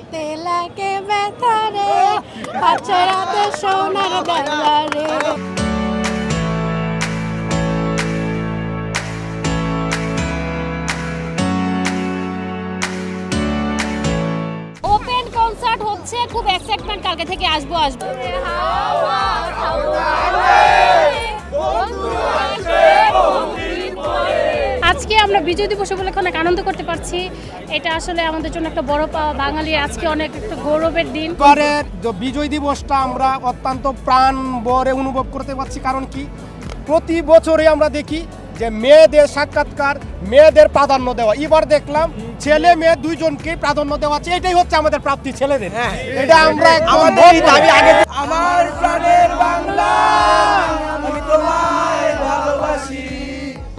হাতে লাগে ব্যথা রে, পাচ্ছে রাতে সোনার বেলা রে। ওপেন কনসার্ট হচ্ছে, খুব এক্সাইটমেন্ট, কালকে থেকে আসবো। আজকে আমরা বিজয় দিবস উপলক্ষে অনেক আনন্দ করতে পারছি, এটা আসলে আমাদের জন্য একটা বড় পাওয়া। বাঙালির আজকে অনেক একটা গৌরবের দিন। এবারের যে বিজয় দিবসটা আমরা অত্যন্ত প্রাণ ভরে অনুভব করতে পারছি। কারণ কি, প্রতি বছরে আমরা দেখি যে মেয়েদের সাক্ষাৎকার, মেয়েদের প্রাধান্য দেওয়া। এবার দেখলাম ছেলে মেয়ে দুইজনকে প্রাধান্য দেওয়া আছে। এটাই হচ্ছে আমাদের প্রাপ্তি ছেলেদের। এটা আমরা আমাদের দাবি আগে। আমার প্রাণের বাংলা, আমি তোমায় ভালোবাসি।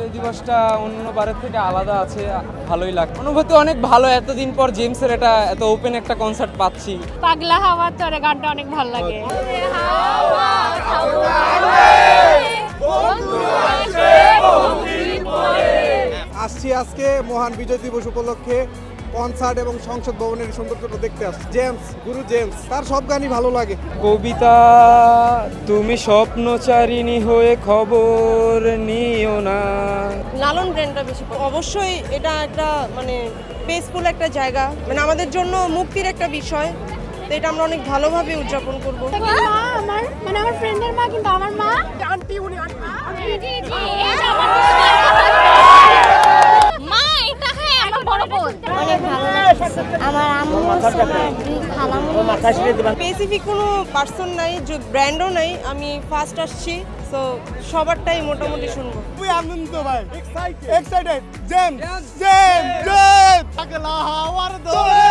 এই দিবসটা অন্যবারের থেকে আলাদা আছে, ভালোই লাগে। অনুভূতি অনেক ভালো, এতদিন পর জেমসের এটা এত ওপেন একটা কনসার্ট পাচ্ছি। পাগলা হাওয়া তোরে গানটা অনেক ভালো লাগে। আসছি আজকে মহান বিজয় দিবস উপলক্ষে কনসার্ট এবং সংসদ ভবনের সৌন্দর্যটা দেখতে আসছি। জেমস, গুরু জেমস, তার সব গানই ভালো লাগে। কবিতা, তুমি স্বপ্নচারিণী হয়ে খবর নিও না। লালন ব্র্যান্ডটা বেশি অবশ্যই এটা একটা মানে পেসফুল একটা জায়গা, মানে আমাদের জন্য মুক্তির একটা বিষয়, তো এটা আমরা অনেক ভালোভাবে উদযাপন করব। মা আমার মানে আমার ফ্রেন্ডের মা, কিন্তু আমার মা আন্টি, উনি মা এটা হ্যাঁ আমার বড় বোন। অনেক ভালো লাগছে। আমার আম্মু আছে, আমার দুই খালাম্মু আছে। স্পেসিফিক কোনো পার্সন নাই, যে ব্র্যান্ডও নাই, আমি ফার্স্ট আসছি, সো সবারটাই মোটামুটি শুনবো। খুবই আনন্দ ভাই, এক্সাইটেড। জেমস, জেমস, জেমস, পাগলা হাওয়ার দোলে